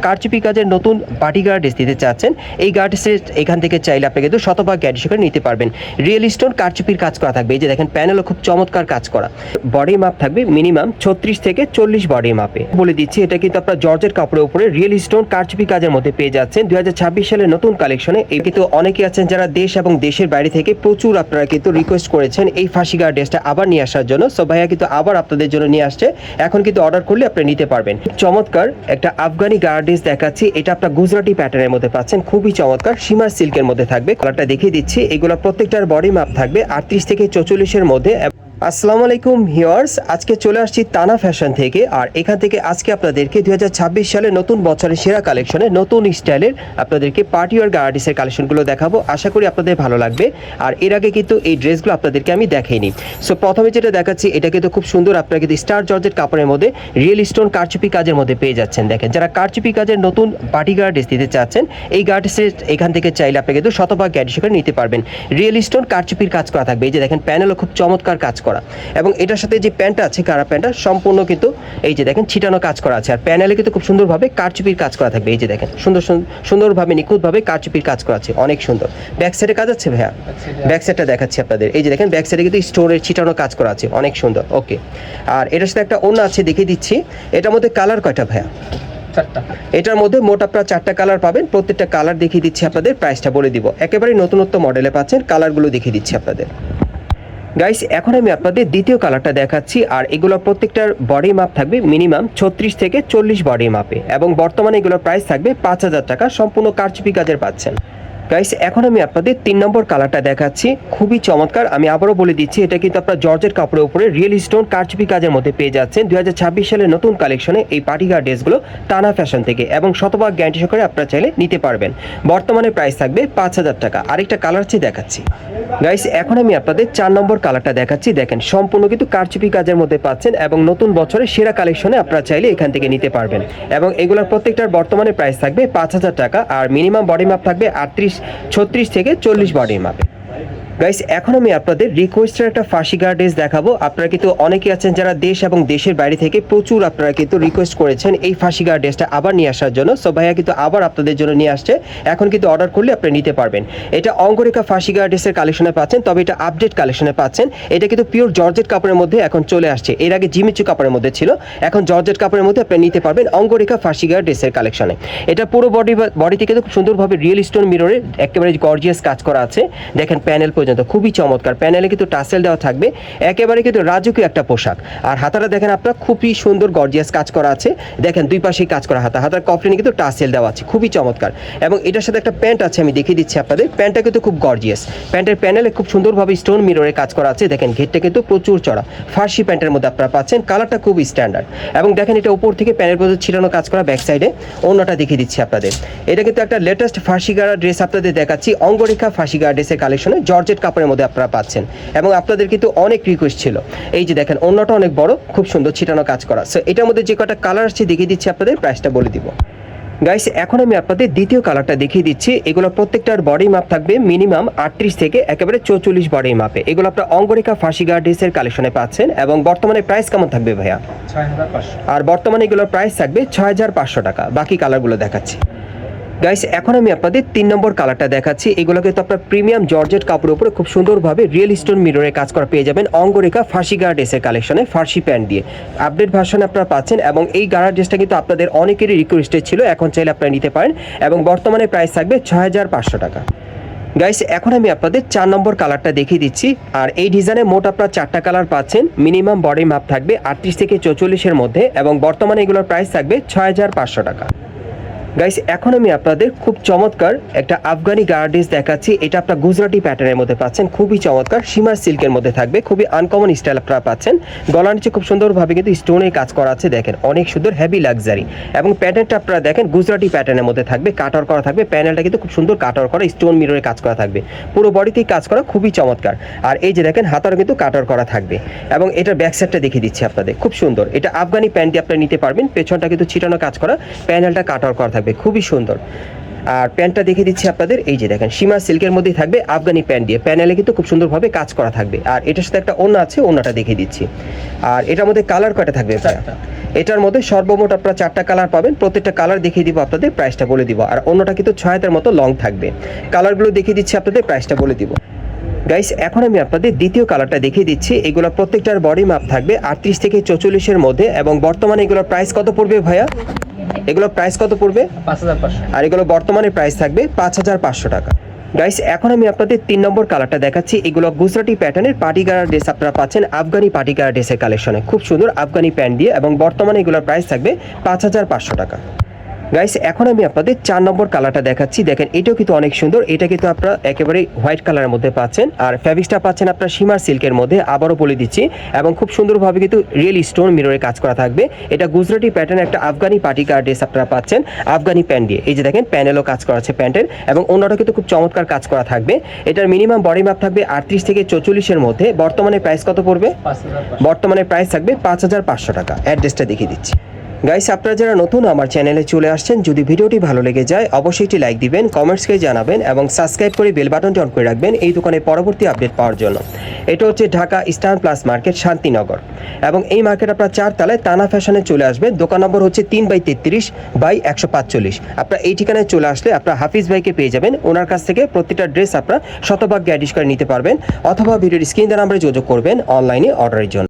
কারচুপি কাজের নতুন পার্টি গার্ডেস দিতে চাচ্ছেন, এই গার্ডেসের এখান থেকে চাইলে আপনি কিন্তু শতভাগ গ্যারান্টি সহকারে নিতে পারবেন। রিয়েল স্টোন কারচুপির কাজ করা থাকবে। এই যে দেখেন প্যানেলও খুব চমৎকার কাজ করা। বডি মাপ থাকবে মিনিমাম 36 থেকে 40 বডি মাপে। বলে দিচ্ছি এটা কিন্তু আপনার জর্জের কাপড়ের উপরে রিয়েল স্টোন কারচুপি কাজের মধ্যে পেয়ে যাচ্ছেন 2026 সালের নতুন কালেকশনে। এই কিন্তু অনেকে আছেন যারা দেশ এবং দেশের বাইরে থেকে প্রচুর আপনারা কিন্তু রিকোয়েস্ট করেছেন এই ফাঁসি গার্ড ড্রেসটা আবার নিয়ে আসার জন্য। সো ভাইয়া কিন্তু আবার আপনাদের জন্য নিয়ে আসছে। এখন কিন্তু অর্ডার করলে আপনি নিতে পারবেন। চমৎকার একটা আফগানি গার্ড ড্রেস দেখাচ্ছি, এটা আপনার গুজরাটি প্যাটার্নের মধ্যে পাচ্ছেন, খুবই চমৎকার শিমার সিল্কের মধ্যে থাকবে। কালারটা দেখিয়ে দিচ্ছি, এগুলো প্রত্যেকটার বডি মাপ থাকবে 38 থেকে 44 এর মধ্যে। আসসালামু আলাইকুম ভিউয়ার্স, আজকে চলে আসছি তানা ফ্যাশন থেকে। আর এখান থেকে আজকে আপনাদেরকে 2026 সালের নতুন বছরের সেরা কালেকশনে নতুন স্টাইলের আপনাদেরকে পার্টি ওয়্যার গার্ডিসের কালেকশনগুলো দেখাবো। আশা করি আপনাদের ভালো লাগবে। আর এর আগে কিন্তু এই ড্রেসগুলো আপনাদেরকে আমি দেখাইনি। সো প্রথমে যেটা দেখাচ্ছি এটা কিন্তু খুব সুন্দর, আপনারা কিন্তু স্টার জর্জেট কাপড়ের মধ্যে রিয়েল স্টোন কারচুপি কাজের মধ্যে পেয়ে যাচ্ছেন। দেখেন যারা কারচুপি কাজের নতুন পার্টি গার্ডেস দিতে চাচ্ছেন, এই গার্ডেসের এখান থেকে চাইলে আপনি কিন্তু শতভাগ গ্যারান্টি সহকারে নিতে পারবেন। রিয়েল স্টোন কারচুপির কাজ করা থাকবে। এই যে দেখেন প্যানেলও খুব চমৎকার কাজ করা, এবং এটার সাথে যে প্যান্টটা আছে কারা প্যান্টটা সম্পূর্ণ কিন্তু এই যে দেখেন ছিটানো কাজ করা আছে। আর প্যানেলে কিন্তু খুব সুন্দরভাবে কারচুপির কাজ করা থাকবে। এই যে দেখেন সুন্দরভাবে নিখুঁতভাবে কারচুপির কাজ করা আছে, অনেক সুন্দর। ব্যাক সাইডে কাজ আছে ভাইয়া, ব্যাক সাইডটা দেখাচ্ছি আপনাদের। এই যে দেখেন ব্যাক সাইডে কিন্তু স্টোনের ছিটানো কাজ করা আছে, অনেক সুন্দর। ওকে, আর এটার সাথে একটা ওড়না আছে দেখিয়ে দিচ্ছি। এটার মধ্যে কালার কয়টা ভাইয়া? এটার মধ্যে মোট আপনারা 4টা কালার পাবেন। প্রত্যেকটা কালার দেখিয়ে দিচ্ছি আপনাদের, প্রাইসটা বলে দিব। একেবারে নতুনত্ব মডেলে পাচ্ছেন, কালারগুলো দেখিয়ে দিচ্ছি আপনাদের। গাইস এখন আমি আপনাদের দ্বিতীয় কালারটা দেখাচ্ছি। আর এগুলো প্রত্যেকটার বডি মাপ থাকবে মিনিমাম 36 থেকে 40 বডি মাপে, এবং বর্তমানে এগুলোর প্রাইস থাকবে 5000 টাকা। সম্পূর্ণ কারচুপি কাজের পাচ্ছেন। গাইস এখন আমি আপনাদের 3 নম্বর কালারটা দেখাচ্ছি, খুবই চমৎকার। আমি আবারও বলে দিচ্ছি এটা কিন্তু আপনার জর্জের কাপড়ের উপরে রিয়েল স্টোন কারচুপি কাজের মধ্যে পেয়ে যাচ্ছেন 2026 সালের নতুন কালেকশনে এই পার্টি গার্ড ড্রেসগুলো তানা ফ্যাশন থেকে, এবং শতভাগ গ্যারান্টি সহকারে আপনারা চাইলে নিতে পারবেন। বর্তমানে প্রাইস থাকবে 5000 টাকা। আরেকটা কালার দেখাচ্ছি গাইস, এখন আমি আপনাদের 4 নম্বর কালারটা দেখাচ্ছি। দেখেন সম্পূর্ণ কিন্তু কারচুপি কাজের মধ্যে পাচ্ছেন, এবং নতুন বছরের সেরা কালেকশনে আপনারা চাইলে এখান থেকে নিতে পারবেন। এবং এগুলোর প্রত্যেকটার বর্তমানে প্রাইস থাকবে 5000 টাকা। আর মিনিমাম বডি মাপ থাকবে 36 থেকে 40 বডি মাপে। গাইস এখন আমি আপনাদের রিকোয়েস্টের একটা ফাঁসি গার্ড ড্রেস দেখাবো। আপনারা কিন্তু অনেকে আছেন যারা দেশ এবং দেশের বাইরে থেকে প্রচুর আপনারা কিন্তু রিকোয়েস্ট করেছেন এই ফাঁসি গার্ড ড্রেসটা আবার নিয়ে আসার জন্য। সো ভাইয়া কিন্তু আবার আপনাদের জন্য নিয়ে আসছে। এখন কিন্তু অর্ডার করলে আপনি নিতে পারবেন। এটা অঙ্গরেখা ফাঁসি গার্ড ড্রেসের কালেকশনে পাচ্ছেন, তবে এটা আপডেট কালেকশনে পাচ্ছেন। এটা কিন্তু পিওর জর্জেট কাপড়ের মধ্যে এখন চলে আসছে। এর আগে জিমিচু কাপড়ের মধ্যে ছিল, এখন জর্জেট কাপড়ের মধ্যে আপনি নিতে পারবেন অঙ্গরেখা ফাঁসি গার্ড ড্রেসের কালেকশনে। এটা পুরো বডিতে কিন্তু খুব সুন্দরভাবে রিয়েল স্টোন মিররে একেবারে গর্জিয়াস কাজ করা আছে। দেখেন প্যানেল পর্যন্ত খুবই চমৎকার। প্যানেলে কিন্তু টাসেল দেওয়া থাকবে, একেবারে কিন্তু রাজকীয় একটা পোশাক। আর হাতাটা দেখেন আপনার খুবই সুন্দর গর্জিয়াস কাজ করা আছে। দেখেন দুই পাশেই কাজ করা হাতার কফলিনে কিন্তু টাসেল দেওয়া আছে, খুবই চমৎকার। এবং এটার সাথে একটা প্যান্ট আছে, আমি দেখিয়ে দিচ্ছি আপনাদের। প্যান্টটা কিন্তু খুব গর্জিয়াস। প্যান্টের প্যানেলে খুব সুন্দরভাবে স্টোন মিররে কাজ করা আছে। দেখেন ঘেরটা কিন্তু প্রচুর চড়া, ফার্সি প্যান্টের মধ্যে আপনারা পাচ্ছেন। কালারটা খুব স্ট্যান্ডার্ড, এবং দেখেন এটা উপর থেকে প্যানেল পর্যন্ত ছিটানো কাজ করা। ব্যাক সাইডে অন্যটা দেখিয়ে দিচ্ছি আপনাদের। এটা কিন্তু একটা লেটেস্ট ফার্সি গাড়া ড্রেস আপনাদের দেখাচ্ছি, অঙ্গরেখা ফার্সি গাড়া ড্রেসের কালেকশনে জর্জেট কাপড়ের মধ্যে আপনারা পাচ্ছেন। এবং আপনাদের কিন্তু অনেক রিকোয়েস্ট ছিল। এই যে দেখেন অন্যটা অনেক বড়, খুব সুন্দর ছিটানো কাজ করা। সো এটার মধ্যে যে কটা কালার আছে দেখিয়ে দিচ্ছি আপনাদের, প্রাইসটা বলে দিব। গাইস এখন আমি আপনাদের দ্বিতীয় কালারটা দেখিয়ে দিচ্ছি। এগুলো প্রত্যেকটার বডি মাপ থাকবে মিনিমাম 38 থেকে একেবারে 44 বডি মাপে। এগুলো আপনার অঙ্গরেখা ফাঁসি গার্ড ড্রেসের কালেকশনে পাচ্ছেন। এবং বর্তমানে প্রাইস কেমন থাকবে ভাইয়া? 6500। আর বর্তমানে এগুলোর প্রাইস থাকবে 6500 টাকা। বাকি কালারগুলো দেখাচ্ছি গাইস। এখন আমি আপনাদের 3 নম্বর কালারটা দেখাচ্ছি। এগুলো কিন্তু আপনার প্রিমিয়াম জর্জেট কাপড়ের উপরে খুব সুন্দরভাবে রিয়েল স্টোন মিররে কাজ করা পেয়ে যাবেন অঙ্গরেখা ফাঁসি গার্ড ড্রেসের কালেকশনে ফার্সি প্যান্ট দিয়ে। আপডেট ভার্সন আপনারা পাচ্ছেন, এবং এই গার্ড ড্রেসটা কিন্তু আপনাদের অনেকেরই রিকোয়েস্টেড ছিল, এখন চাইলে আপনারা নিতে পারেন। এবং বর্তমানে প্রাইস থাকবে 6500 টাকা। গাইস এখন আমি আপনাদের 4 নম্বর কালারটা দেখিয়ে দিচ্ছি। আর এই ডিজাইনে মোট আপনারা 4টা কালার পাচ্ছেন। মিনিমাম বডি মাপ থাকবে 38 থেকে 44 এর মধ্যে, এবং বর্তমানে এগুলোর প্রাইস থাকবে 6500 টাকা। গাইস এখন আমি আপনাদের খুব চমৎকার একটা আফগানি গার্ড ড্রেস দেখাচ্ছি। এটা আপনার গুজরাটি প্যাটার্নের মধ্যে পাচ্ছেন, খুবই চমৎকার শিমার সিল্কের মধ্যে থাকবে, খুবই আনকমন স্টাইল আপনারা পাচ্ছেন। গলার নিচে খুব সুন্দরভাবে কিন্তু স্টোনের কাজ করা আছে, দেখেন অনেক সুন্দর হেভি লাক্সারি। এবং প্যাটার্নটা আপনারা দেখেন গুজরাটি প্যাটার্নের মধ্যে থাকবে, কাটার করা থাকবে। প্যানেলটা কিন্তু খুব সুন্দর কাটার করা, স্টোন মিররে কাজ করা থাকবে, পুরো বডিতেই কাজ করা, খুবই চমৎকার। আর এই যে দেখেন হাতারও কিন্তু কাটার করা থাকবে। এবং এটার ব্যাক সাইডটা দেখিয়ে দিচ্ছি আপনাদের, খুব সুন্দর। এটা আফগানি প্যান্ট দিয়ে আপনারা নিতে পারবেন। পেছনটা কিন্তু ছিটানো কাজ করা, প্যানেলটা কাটার করা থাকবে, খুবই সুন্দর। আর প্যান্টটা দেখিয়ে দিচ্ছি আপনাদের। এই যে দেখেন সীমা সিল্কের মধ্যেই থাকবে আফগানি প্যান্ট দিয়ে, প্যানেলে কিন্তু খুব সুন্দরভাবে কাজ করা থাকবে। আর এটার সাথে একটা ওড়না আছে, ওড়নাটা দেখিয়ে দিচ্ছি। আর এটার মধ্যে কালার কয়টা থাকবে? এটার মধ্যে সর্বমোট আপনারা 4টা কালার পাবেন, প্রত্যেকটা কালার দেখিয়ে দিব, আপনাদের প্রাইসটা বলে দিব। আর অন্যটা কিন্তু 6 হাতের মতো লং থাকবে। কালারগুলো দেখিয়ে দিচ্ছি, আপনাদের প্রাইসটা বলে দিব। গাইস এখন আমি আপনাদের দ্বিতীয় কালারটা দেখিয়ে দিচ্ছি। এগুলো প্রত্যেকটার বডি মাপ থাকবে 38 থেকে 44-এর মধ্যে, এবং বর্তমানে এগুলোর প্রাইস কত পড়বে ভাইয়া? এগুলোর প্রাইস কত পড়বে? 5500। আর এগুলো বর্তমানে প্রাইস থাকবে 5500 টাকা। গাইস এখন আমি আপনাদের 3 নম্বর কালারটা দেখাচ্ছি। এগুলো গুজরাটি প্যাটার্নের পার্টি গারা ড্রেস আপনারা পাচ্ছেন আফগানি পার্টি গারা ড্রেসের কালেকশনে, খুব সুন্দর আফগানি প্যান্ট দিয়ে, এবং বর্তমানে এগুলোর প্রাইস থাকবে 5500 টাকা। গাইস এখন আমি আপনাদের 4 নম্বর কালারটা দেখাচ্ছি। দেখেন এটাও কিন্তু অনেক সুন্দর, এটা কিন্তু আপনারা একেবারে হোয়াইট কালারের মধ্যে পাচ্ছেন, আর ফ্যাব্রিক্সটা পাচ্ছেন আপনারা শিমার সিল্কের মধ্যে, আবারও বলে দিচ্ছি, এবং খুব সুন্দরভাবে কিন্তু রিয়েল স্টোন মিররে কাজ করা থাকবে। এটা গুজরাটি প্যাটার্ন একটা আফগানি পার্টি গার ড্রেস আপনারা পাচ্ছেন আফগানি প্যান্ট দিয়ে। এই যে দেখেন প্যানেলও কাজ করা আছে প্যান্টের, এবং অন্যটা কিন্তু খুব চমৎকার কাজ করা থাকবে। এটার মিনিমাম বডি মাপ থাকবে 38 থেকে 44-এর মধ্যে। বর্তমানে প্রাইস কত পড়বে? 5500। বর্তমানে প্রাইস থাকবে 5500 টাকা। অ্যাড্রেসটা দেখিয়ে দিচ্ছি। গাইস আপনারা যারা নতুন আমার চ্যানেলে চলে আসছেন, যদি ভিডিওটি ভালো লেগে যায় অবশ্যই একটি লাইক দিবেন, কমেন্টসকে জানাবেন, এবং সাবস্ক্রাইব করে বেল বাটনটি অন করে রাখবেন এই দোকানে পরবর্তী আপডেট পাওয়ার জন্য। এটা হচ্ছে Dhaka eastern plus market, Shantinagar, এবং এই মার্কেট আপনার 4 তলায় তানা ফ্যাশনে চলে আসবে। দোকান নম্বর হচ্ছে 3/33/145। আপনার এই ঠিকানায় চলে আসলে আপনার হাফিজ ভাইকে পেয়ে যাবেন। ওনার কাছ থেকে প্রতিটা ড্রেস আপনার শতভাগ গ্যারান্টি করে নিতে পারবেন, অথবা ভিডিওর স্ক্রিন দ্বারা আমরা যোগাযোগ করবেন অনলাইনে অর্ডারের জন্য।